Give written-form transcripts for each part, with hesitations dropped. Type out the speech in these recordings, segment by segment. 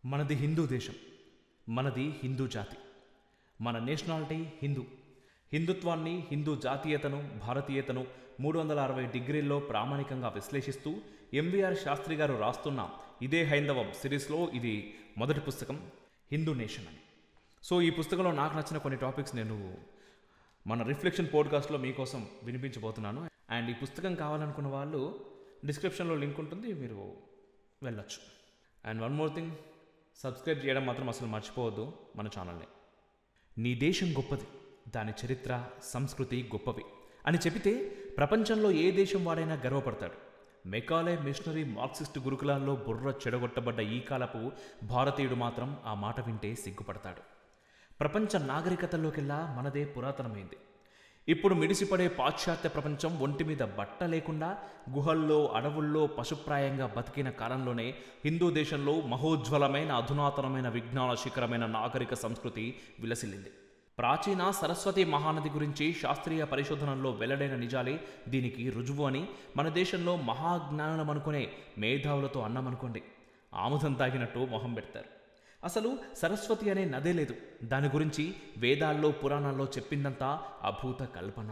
మనది హిందూ దేశం, మనది హిందూ జాతి, మన నేషనాలిటీ హిందూ. హిందుత్వాన్ని, హిందూ జాతీయతను, భారతీయతను 360 డిగ్రీల్లో ప్రామాణికంగా విశ్లేషిస్తూ ఎంవీఆర్ శాస్త్రి గారు రాస్తున్న ఇదే హైందవం సిరీస్లో ఇది మొదటి పుస్తకం, హిందూ నేషన్ అని. సో ఈ పుస్తకంలో నాకు నచ్చిన కొన్ని టాపిక్స్ నేను మన రిఫ్లెక్షన్ పోడ్కాస్ట్లో మీకోసం వినిపించబోతున్నాను. అండ్ ఈ పుస్తకం కావాలనుకున్న వాళ్ళు డిస్క్రిప్షన్లో లింక్ ఉంటుంది, మీరు వెళ్ళొచ్చు. And one more thing, subscribe చేయడం మాత్రం అసలు మర్చిపోవద్దు మన ఛానల్ని. నీ దేశం గొప్పది, దాని చరిత్ర, సంస్కృతి గొప్పవి అని చెబితే ప్రపంచంలో ఏ దేశం వాడైనా గర్వపడతాడు. మెకాలే మిషనరీ మార్క్సిస్ట్ గురుకులాల్లో బుర్ర చెడగొట్టబడ్డ ఈ కాలపు భారతీయుడు మాత్రం ఆ మాట వింటే సిగ్గుపడతాడు. ప్రపంచ నాగరికతల్లోకెల్లా మనదే పురాతనమైంది. ఇప్పుడు మిడిసిపడే పాశ్చాత్య ప్రపంచం ఒంటి మీద బట్ట లేకుండా గుహల్లో, అడవుల్లో పశుప్రాయంగా బతికిన కాలంలోనే హిందూ దేశంలో మహోజ్వలమైన, అధునాతనమైన, విజ్ఞాన శిఖరమైన నాగరిక సంస్కృతి విలసిల్లింది. ప్రాచీన సరస్వతి మహానది గురించి శాస్త్రీయ పరిశోధనల్లో వెల్లడైన నిజాలే దీనికి రుజువు అని మన దేశంలో మహాజ్ఞానం అనుకునే మేధావులతో అన్నమనుకోండి, ఆముదం తాగినట్టు మొహం పెడతారు. అసలు సరస్వతి అనే నదే లేదు. దాని గురించి వేదాల్లో, పురాణాల్లో చెప్పిందంతా అభూత కల్పన.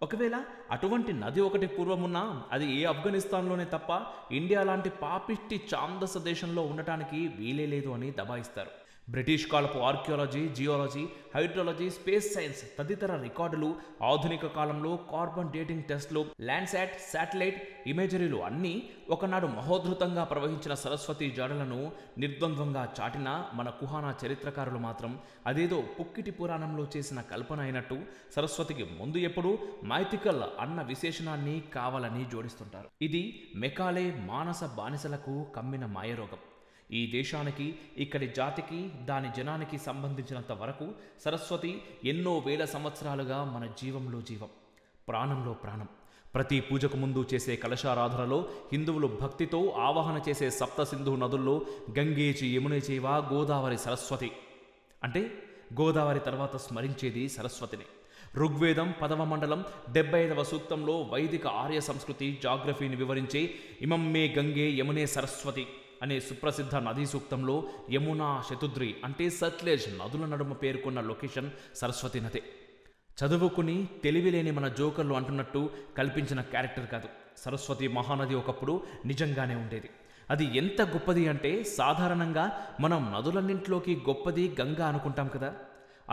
ఒకవేళ అటువంటి నది ఒకటి పూర్వమున్నా అది ఏ ఆఫ్ఘనిస్తాన్లోనే తప్ప ఇండియా లాంటి పాపిష్టి ఛాందస దేశంలో ఉండటానికి వీలే లేదు అని దబాయిస్తారు. బ్రిటిష్ కాలపు archaeology, geology, hydrology, space science తదితర రికార్డులు, ఆధునిక కాలంలో కార్బన్ డేటింగ్ టెస్ట్లు, ల్యాండ్సాట్, శాటిలైట్ ఇమేజరీలు అన్నీ ఒకనాడు మహోద్ధృతంగా ప్రవహించిన సరస్వతి జాడలను నిర్ద్వంద్వంగా చాటిన మన కుహానా చరిత్రకారులు మాత్రం అదేదో పుక్కిటి పురాణంలో చేసిన కల్పన అయినట్టు సరస్వతికి ముందు ఎప్పుడూ మైథికల్ అన్న విశేషణాన్ని కావాలని జోడిస్తుంటారు. ఇది మెకాలే మానస బానిసలకు కమ్మిన మాయరోగం. ఈ దేశానికి, ఇక్కడి జాతికి, దాని జనానికి సంబంధించినంత వరకు సరస్వతి ఎన్నో వేల సంవత్సరాలుగా మన జీవంలో జీవం, ప్రాణంలో ప్రాణం. ప్రతి పూజకు ముందు చేసే కలశారాధనలో హిందువులు భక్తితో ఆవాహన చేసే సప్త సింధు నదుల్లో గంగేచి, యమునే చేవ, గోదావరి, సరస్వతి. అంటే గోదావరి తర్వాత స్మరించేది సరస్వతిని. ఋగ్వేదం 10వ మండలం 75వ సూక్తంలో వైదిక ఆర్య సంస్కృతి జాగ్రఫీని వివరించే ఇమం మే గంగే యమునే సరస్వతి అనే సుప్రసిద్ధ నదీ సూక్తంలో యమునా, శతుద్రి అంటే సట్లెజ్ నదుల నడుమ పేర్కొన్న లొకేషన్ సరస్వతి నదే. చదువుకుని తెలివిలేని మన జోకర్లు అంటున్నట్టు కల్పించిన క్యారెక్టర్ కాదు. సరస్వతి మహానది ఒకప్పుడు నిజంగానే ఉండేది. అది ఎంత గొప్పది అంటే సాధారణంగా మనం నదులన్నింటిలోకి గొప్పది గంగ అనుకుంటాం కదా.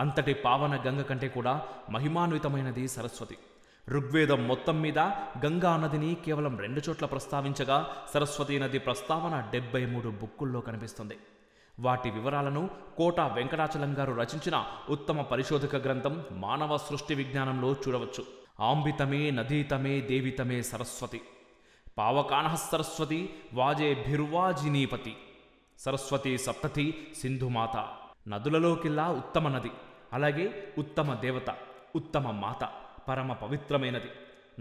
అంతటి పావన గంగ కంటే కూడా మహిమాన్వితమైనది సరస్వతి. ఋగ్వేదం మొత్తం మీద గంగా నదిని కేవలం 2 చోట్ల ప్రస్తావించగా సరస్వతీ నది ప్రస్తావన 73 బుక్కుల్లో కనిపిస్తుంది. వాటి వివరాలను కోట వెంకటాచలం గారు రచించిన ఉత్తమ పరిశోధక గ్రంథం మానవ సృష్టి విజ్ఞానంలో చూడవచ్చు. ఆంబితమే నదీతమే దేవితమే సరస్వతి, పావకానః సరస్వతి వాజే భిర్వాజినీపతి, సరస్వతి సప్తతి సింధుమాత. నదులలోకిల్లా ఉత్తమ నది, అలాగే ఉత్తమ దేవత, ఉత్తమ మాత, పరమ పవిత్రమైనది,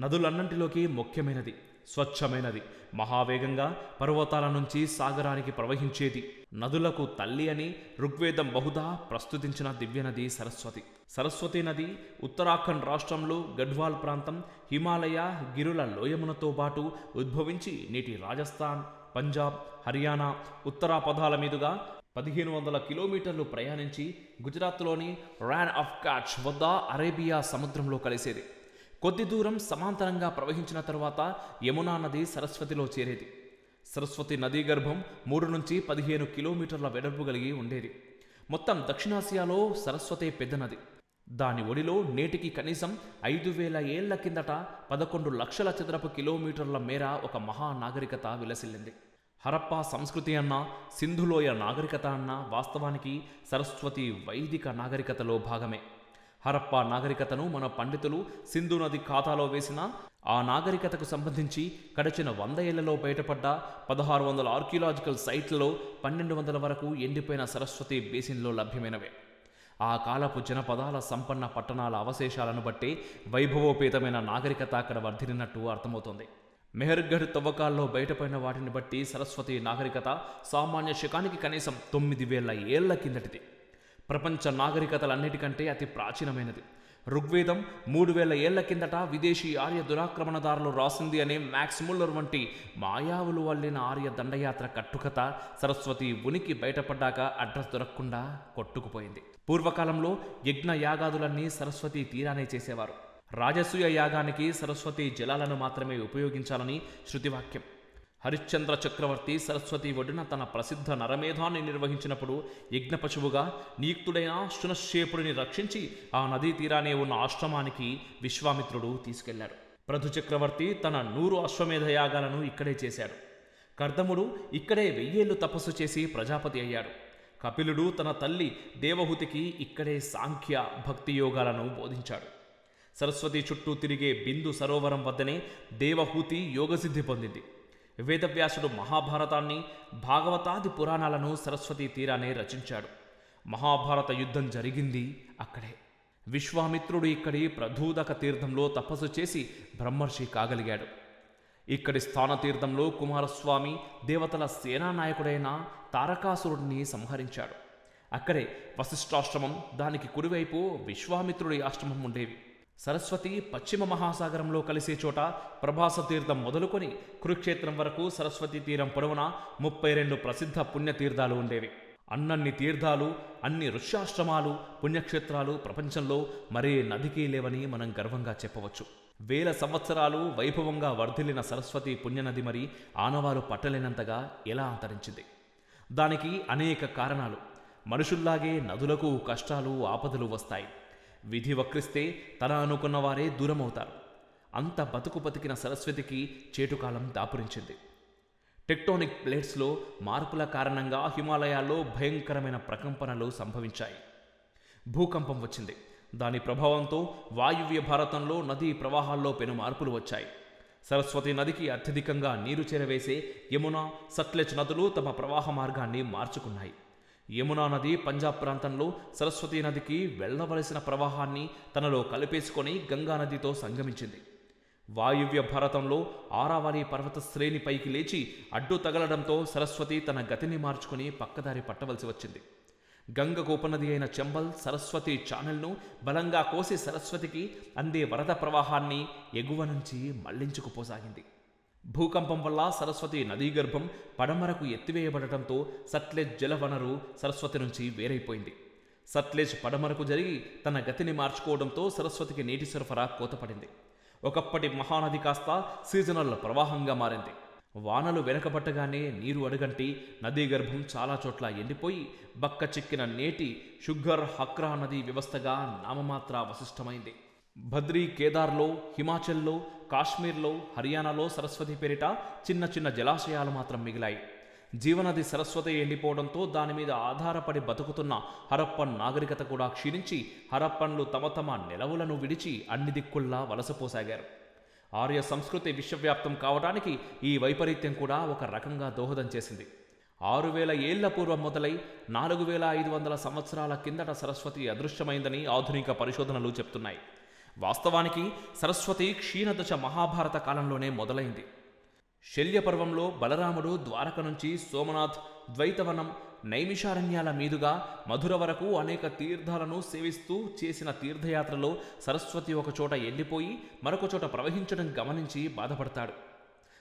నదులన్నింటిలోకి ముఖ్యమైనది, స్వచ్ఛమైనది, మహావేగంగా పర్వతాల నుంచి సాగరానికి ప్రవహించేది, నదులకు తల్లి అని ఋగ్వేదం బహుదా ప్రస్తుతించిన దివ్యనది సరస్వతి. సరస్వతి నది ఉత్తరాఖండ్ రాష్ట్రంలో గఢ్వాల్ ప్రాంతం, హిమాలయ గిరుల లోయమునతో పాటు ఉద్భవించి నేటి రాజస్థాన్, పంజాబ్, హర్యానా, ఉత్తరాపథాల మీదుగా 1500 కిలోమీటర్లు ప్రయాణించి గుజరాత్లోని రాన్ ఆఫ్ కచ్ వద్ద అరేబియా సముద్రంలో కలిసేది. కొద్ది దూరం సమాంతరంగా ప్రవహించిన తరువాత యమునా నది సరస్వతిలో చేరేది. సరస్వతి నదీ గర్భం 3 నుంచి 15 కిలోమీటర్ల వెడల్పు కలిగి ఉండేది. మొత్తం దక్షిణాసియాలో సరస్వతి పెద్ద నది. దాని ఒడిలో నేటికి కనీసం 5000 ఏళ్ల కిందట 11 లక్షల చదరపు కిలోమీటర్ల మేర ఒక మహానాగరికత విలసిల్లింది. హరప్పా సంస్కృతి అన్నా, సింధులోయ నాగరికత అన్నా వాస్తవానికి సరస్వతి వైదిక నాగరికతలో భాగమే. హరప్పా నాగరికతను మన పండితులు సింధు నది ఖాతాలో వేసిన ఆ నాగరికతకు సంబంధించి గడిచిన 100 ఏళ్లలో బయటపడ్డ 1600 ఆర్కియలాజికల్ సైట్లలో 1200 వరకు ఎండిపోయిన సరస్వతి బేసిన్లో లభ్యమైనవే. ఆ కాలపు జనపదాల సంపన్న పట్టణాల అవశేషాలను బట్టే వైభవోపేతమైన నాగరికత అక్కడ వర్ధిల్లినట్టు అర్థమవుతోంది. మెహర్గఢ్ తవ్వకాల్లో బయటపడిన వాటిని బట్టి సరస్వతి నాగరికత సామాన్య శకానికి కనీసం 9000 ఏళ్ల కిందటిది. ప్రపంచ నాగరికతలన్నిటికంటే అతి ప్రాచీనమైనది. ఋగ్వేదం 3000 ఏళ్ల కిందట విదేశీ ఆర్య దురాక్రమణదారులు రాసింది అనే మ్యాక్స్ ముల్లర్ వంటి మాయావులు వల్లిన ఆర్య దండయాత్ర కట్టుకథ సరస్వతి ఉనికి బయటపడ్డాక అడ్రస్ దొరకకుండా కొట్టుకుపోయింది. పూర్వకాలంలో యజ్ఞ యాగాదులన్నీ సరస్వతి తీరానే చేసేవారు. రాజసూయ యాగానికి సరస్వతి జలాలను మాత్రమే ఉపయోగించాలని శృతివాక్యం. హరిశ్చంద్ర చక్రవర్తి సరస్వతి ఒడ్డున తన ప్రసిద్ధ నరమేధాన్ని నిర్వహించినప్పుడు యజ్ఞ పశువుగా నియుక్తుడైన శునశ్శేపుడిని రక్షించి ఆ నదీ తీరానే ఉన్న ఆశ్రమానికి విశ్వామిత్రుడు తీసుకెళ్లాడు. పృథు చక్రవర్తి తన 100 అశ్వమేధ యాగాలను ఇక్కడే చేశాడు. కర్దముడు ఇక్కడే 1000 ఏళ్లు తపస్సు చేసి ప్రజాపతి అయ్యాడు. కపిలుడు తన తల్లి దేవహూతికి ఇక్కడే సాంఖ్య భక్తి యోగాలను బోధించాడు. సరస్వతి చుట్టూ తిరిగే బిందు సరోవరం వద్దనే దేవహూతి యోగసిద్ధి పొందింది. వేదవ్యాసుడు మహాభారతాన్ని, భాగవతాది పురాణాలను సరస్వతి తీరానే రచించాడు. మహాభారత యుద్ధం జరిగింది అక్కడే. విశ్వామిత్రుడు ఇక్కడి ప్రధూదక తీర్థంలో తపస్సు చేసి బ్రహ్మర్షి కాగలిగాడు. ఇక్కడి స్థానతీర్థంలో కుమారస్వామి దేవతల సేనానాయకుడైన తారకాసురుడిని సంహరించాడు. అక్కడే వశిష్ఠాశ్రమం, దానికి కుడివైపు విశ్వామిత్రుడి ఆశ్రమం ఉండేవి. సరస్వతి పశ్చిమ మహాసాగరంలో కలిసే చోట ప్రభాస తీర్థం మొదలుకొని కురుక్షేత్రం వరకు సరస్వతి తీరం పొడవున 32 ప్రసిద్ధ పుణ్యతీర్థాలు ఉండేవి. అన్నన్ని తీర్థాలు, అన్ని ఋష్యాశ్రమాలు, పుణ్యక్షేత్రాలు ప్రపంచంలో మరే నదికి లేవని మనం గర్వంగా చెప్పవచ్చు. 1000 సంవత్సరాలు వైభవంగా వర్ధిల్లిన సరస్వతి పుణ్యనది మరి ఆనవాలు పట్టలేనంతగా ఎలా అంతరించింది? దానికి అనేక కారణాలు. మనుషుల్లాగే నదులకు కష్టాలు, ఆపదలు వస్తాయి. విధి వక్రిస్తే తన అనుకున్న వారే దూరమవుతారు. అంత బతికిన సరస్వతికి చేటుకాలం దాపురించింది. టెక్టోనిక్ ప్లేట్స్లో మార్పుల కారణంగా హిమాలయాల్లో భయంకరమైన ప్రకంపనలు సంభవించాయి. భూకంపం వచ్చింది. దాని ప్రభావంతో వాయువ్య భారతంలో నదీ ప్రవాహాల్లో పెను మార్పులు వచ్చాయి. సరస్వతి నదికి అత్యధికంగా నీరు చేరవేసే యమునా, సట్లెజ్ నదులు తమ ప్రవాహ మార్గాన్ని మార్చుకున్నాయి. యమునా నది పంజాబ్ ప్రాంతంలో సరస్వతీ నదికి వెళ్లవలసిన ప్రవాహాన్ని తనలో కలిపేసుకొని గంగానదితో సంగమించింది. వాయువ్య భారతంలో ఆరావళి పర్వత శ్రేణి పైకి లేచి అడ్డు తగలడంతో సరస్వతి తన గతిని మార్చుకుని పక్కదారి పట్టవలసి వచ్చింది. గంగకు ఉపనది అయిన చంబల్ సరస్వతి ఛానల్ను బలంగా కోసి సరస్వతికి అందే వరద ప్రవాహాన్ని ఎగువ నుంచి మళ్లించుకుపోసాగింది. భూకంపం వల్ల సరస్వతి నదీ గర్భం పడమరకు ఎత్తివేయబడటంతో సట్లెజ్ జలవనరు సరస్వతి నుంచి వేరైపోయింది. సట్లెజ్ పడమరకు జరిగి తన గతిని మార్చుకోవడంతో సరస్వతికి నీటి సరఫరా కోతపడింది. ఒకప్పటి మహానది కాస్త సీజనల్ ప్రవాహంగా మారింది. వానలు వెనకబట్టగానే నీరు అడుగంటి నదీ గర్భం చాలా చోట్ల ఎండిపోయి బక్క చిక్కిన నేటి షుగ్గర్ హక్రా నదీ వ్యవస్థగా నామమాత్ర అవశిష్టమైంది. బద్రీ, కేదార్లో, హిమాచల్లో, కాశ్మీర్లో, హర్యానాలో సరస్వతి పేరిట చిన్న చిన్న జలాశయాలు మాత్రం మిగిలాయి. జీవనది సరస్వతి ఎండిపోవడంతో దాని మీద ఆధారపడి బతుకుతున్న హరప్పన్ నాగరికత కూడా క్షీణించి హరప్పన్లు తమ నెలవులను విడిచి అన్ని దిక్కుల్లా వలసపోసాగారు. ఆర్య సంస్కృతి విశ్వవ్యాప్తం కావడానికి ఈ వైపరీత్యం కూడా ఒక రకంగా దోహదం చేసింది. 6000 ఏళ్ల పూర్వం మొదలై 4500 సంవత్సరాల కిందట సరస్వతి అదృశ్యమైందని ఆధునిక పరిశోధనలు చెప్తున్నాయి. వాస్తవానికి సరస్వతి క్షీణదశ మహాభారత కాలంలోనే మొదలైంది. శల్యపర్వంలో బలరాముడు ద్వారక నుంచి సోమనాథ్, ద్వైతవనం, నైమిషారణ్యాల మీదుగా మధుర వరకు అనేక తీర్థాలను సేవిస్తూ చేసిన తీర్థయాత్రలో సరస్వతి ఒకచోట ఎండిపోయి మరొక చోట ప్రవహించడం గమనించి బాధపడతాడు.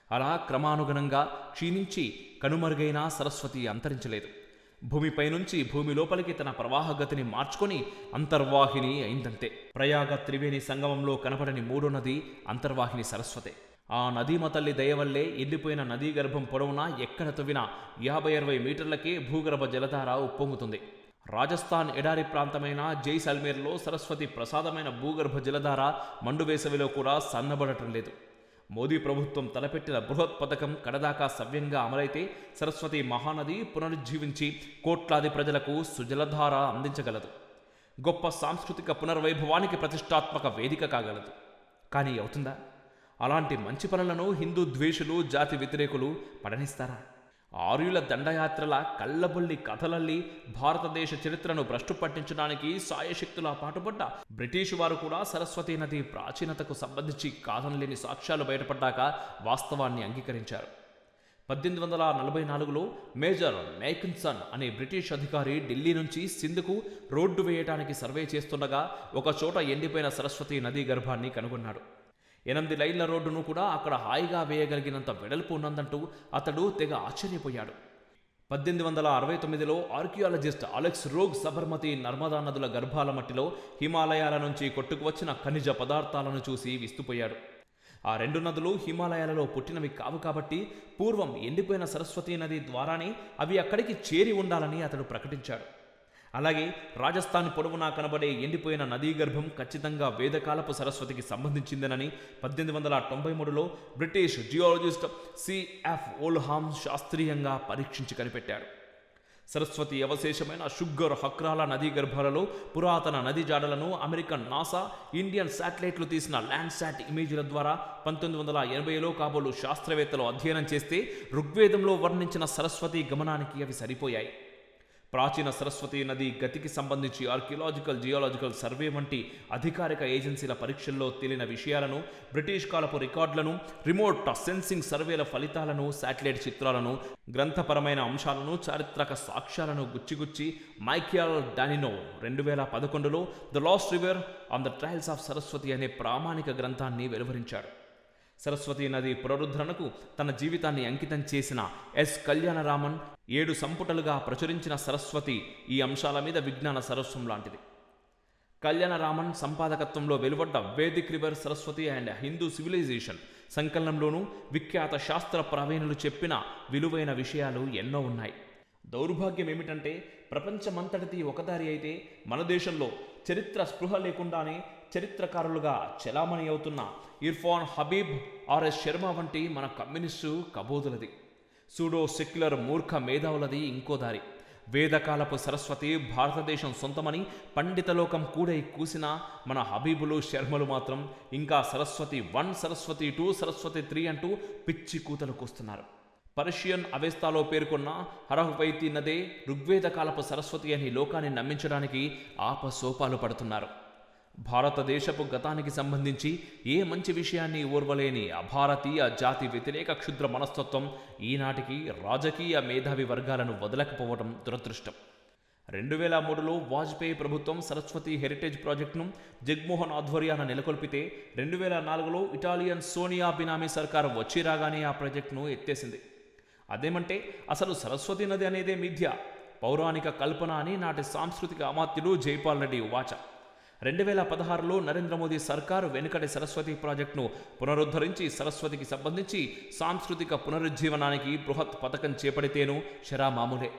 అలా క్రమానుగుణంగా క్షీణించి కనుమరుగైన సరస్వతి అంతరించలేదు. భూమిపై నుంచి భూమి లోపలికి తన ప్రవాహగతిని మార్చుకొని అంతర్వాహిని అయిందంతే. ప్రయాగ త్రివేణి సంగమంలో కనపడని 3వ నది అంతర్వాహిని సరస్వతే. ఆ నదీమ తల్లి దయవల్లే ఎండిపోయిన నదీ గర్భం పొడవునా ఎక్కడ తవ్వినా 50-60 మీటర్లకే భూగర్భ జలధార ఉప్పొంగుతుంది. రాజస్థాన్ ఎడారి ప్రాంతమైన జైసల్మేర్లో సరస్వతి ప్రసాదమైన భూగర్భ జలధార మండు వేసవిలో కూడా సన్నబడటం లేదు. మోదీ ప్రభుత్వం తలపెట్టిన బృహత్ పథకం కడదాకా సవ్యంగా అమలైతే సరస్వతి మహానది పునరుజ్జీవించి కోట్లాది ప్రజలకు సుజలధార అందించగలదు. గొప్ప సాంస్కృతిక పునర్వైభవానికి ప్రతిష్టాత్మక వేదిక కాగలదు. కానీ అవుతుందా? అలాంటి మంచి పనులను హిందూ ద్వేషులు, జాతి వ్యతిరేకులు పడనిస్తారా? ఆర్యుల దండయాత్రల కళ్ళబొల్లి కథలల్లి భారతదేశ చరిత్రను భ్రష్టు పట్టించడానికి సాయశక్తులా పాటుపడ్డ బ్రిటిషు వారు కూడా సరస్వతీ నది ప్రాచీనతకు సంబంధించి కాదనలేని సాక్ష్యాలు బయటపడ్డాక వాస్తవాన్ని అంగీకరించారు. 1844లో మేజర్ మేకిన్సన్ అనే బ్రిటిష్ అధికారి ఢిల్లీ నుంచి సింధుకు రోడ్డు వేయడానికి సర్వే చేస్తుండగా ఒక చోట ఎండిపోయిన సరస్వతి నదీ గర్భాన్ని కనుగొన్నాడు. 8 లైన్ల రోడ్డును కూడా అక్కడ హాయిగా వేయగలిగినంత వెడల్పు ఉన్నదంటూ అతడు తెగ ఆశ్చర్యపోయాడు. 1869లో ఆర్కియాలజిస్ట్ అలెక్స్ రోగ్ సబర్మతి నర్మదా నదుల గర్భాల మట్టిలో హిమాలయాల నుంచి కొట్టుకువచ్చిన ఖనిజ పదార్థాలను చూసి విస్తుపోయాడు. ఆ 2 నదులు హిమాలయాలలో పుట్టినవి కావు కాబట్టి పూర్వం ఎండిపోయిన సరస్వతీ నది ద్వారానే అవి అక్కడికి చేరి ఉండాలని అతడు ప్రకటించాడు. అలాగే రాజస్థాన్ పొడవునా కనబడే ఎండిపోయిన నదీ గర్భం ఖచ్చితంగా వేదకాలపు సరస్వతికి సంబంధించిందేనని 1893లో బ్రిటిష్ జియాలజిస్ట్ సిఎఫ్ ఓల్హామ్ శాస్త్రీయంగా పరీక్షించి కనిపెట్టాడు. సరస్వతి అవశేషమైన షుగ్గర్ హక్రాల నదీ గర్భాలలో పురాతన నదీ జాడలను అమెరికన్ నాసా, ఇండియన్ శాటిలైట్లు తీసిన ల్యాండ్సాట్ ఇమేజ్ల ద్వారా 1980లో కాబోలు శాస్త్రవేత్తలు అధ్యయనం చేస్తే ఋగ్వేదంలో వర్ణించిన సరస్వతి గమనానికి అవి సరిపోయాయి. ప్రాచీన సరస్వతీ నది గతికి సంబంధించి ఆర్కియలాజికల్, జియాలజికల్ సర్వే వంటి అధికారిక ఏజెన్సీల పరీక్షల్లో తేలిన విషయాలను, బ్రిటిష్ కాలపు రికార్డులను, రిమోట్ సెన్సింగ్ సర్వేల ఫలితాలను, శాటిలైట్ చిత్రాలను, గ్రంథపరమైన అంశాలను, చారిత్రక సాక్ష్యాలను గుచ్చిగుచ్చి మైఖేల్ డానినో 2011లో the lost river on the trails of Saraswati అనే ప్రామాణిక గ్రంథాన్ని వెలువరించాడు. సరస్వతీ నది పునరుద్ధరణకు తన జీవితాన్ని అంకితం చేసిన ఎస్ కళ్యాణరామన్ 7 సంపుటలుగా ప్రచురించిన సరస్వతి ఈ అంశాల మీద విజ్ఞాన సరస్వం లాంటిది. కళ్యాణరామన్ సంపాదకత్వంలో వెలువడ్డ Vedic river Saraswati and Hindu civilisation సంకలనంలోనూ విఖ్యాత శాస్త్ర ప్రవీణులు చెప్పిన విలువైన విషయాలు ఎన్నో ఉన్నాయి. దౌర్భాగ్యం ఏమిటంటే ప్రపంచమంతటిది ఒకదారి అయితే మన దేశంలో చరిత్ర స్పృహ లేకుండానే చరిత్రకారులుగా చలామణి అవుతున్న ఇర్ఫాన్ హబీబ్, ఆర్ఎస్ శర్మ వంటి మన కమ్యూనిస్టు కబోదులది, సూడో సెక్యులర్ మూర్ఖ మేధావులది ఇంకో దారి. వేదకాలపు సరస్వతి భారతదేశం సొంతమని పండితలోకం కూడై కూసిన మన హబీబులు, శర్మలు మాత్రం ఇంకా సరస్వతి 1, సరస్వతి 2, సరస్వతి 3 అంటూ పిచ్చి కూతలు కూస్తున్నారు. పర్షియన్ అవెస్తాలో పేర్కొన్న హరహుపైతి నదే ఋగ్వేద కాలపు సరస్వతి అని లోకాన్ని నమ్మించడానికి ఆపసోపాలు పడుతున్నారు. భారతదేశపు గతానికి సంబంధించి ఏ మంచి విషయాన్ని ఓర్వలేని అభారతీయ జాతి వ్యతిరేక క్షుద్ర మనస్తత్వం ఈనాటికి రాజకీయ మేధావి వర్గాలను వదలకపోవడం దురదృష్టం. 2003లో వాజ్పేయి ప్రభుత్వం సరస్వతి హెరిటేజ్ ప్రాజెక్టును జగ్మోహన్ ఆధ్వర్యాన నెలకొల్పితే 2004లో ఇటాలియన్ సోనియా బినామీ సర్కార్ వచ్చి రాగానే ఆ ప్రాజెక్టును ఎత్తేసింది. అదేమంటే అసలు సరస్వతి నది అనేదే మిథ్య, పౌరాణిక కల్పన అని నాటి సాంస్కృతిక అమాత్యుడు జైపాల్ రెడ్డి వాచ. 2016లో నరేంద్ర మోదీ సర్కారు వెనుకటి సరస్వతి ప్రాజెక్టును పునరుద్ధరించి సరస్వతికి సంబంధించి సాంస్కృతిక పునరుజ్జీవనానికి బృహత్ పథకం చేపడితేనూ షరా మామూలే.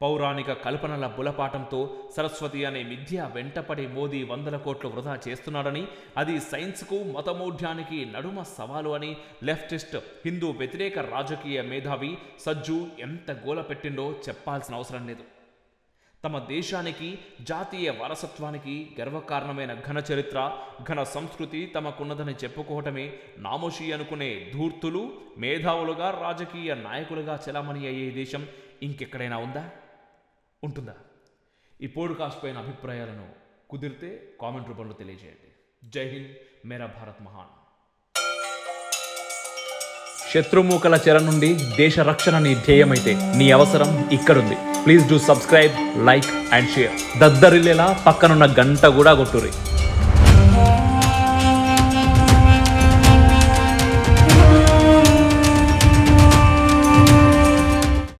పౌరాణిక కల్పనల బులపాటంతో సరస్వతి అనే మిథ్య వెంటపడి మోదీ 100 కోట్లు వృధా చేస్తున్నాడని, అది సైన్స్కు మతమౌఢ్యానికి నడుమ సవాలు అని లెఫ్టిస్ట్ హిందూ వ్యతిరేక రాజకీయ మేధావి సజ్జు ఎంత గోల పెట్టిండో చెప్పాల్సిన అవసరం లేదు. తమ దేశానికి, జాతీయ వారసత్వానికి గర్వకారణమైన ఘన చరిత్ర, ఘన సంస్కృతి తమకున్నదని చెప్పుకోవటమే నామోషి అనుకునే ధూర్తులు మేధావులుగా, రాజకీయ నాయకులుగా చలామణి అయ్యే దేశం ఇంకెక్కడైనా ఉందా? ఉంటుందా? ఈ పోడ్కాస్ట్ పైన అభిప్రాయాలను కుదిరితే కామెంట్ రూపంలో తెలియజేయండి. జై హింద్, మేరా భారత్ మహాన్. శత్రుమూకల చెర నుండి దేశ రక్షణ నీ ధ్యేయమైతే నీ అవసరం ఇక్కడుంది. Please do subscribe, like and share. దద్దరిల్లేలా పక్కనున్న గంట కూడా కొట్టుర్రి.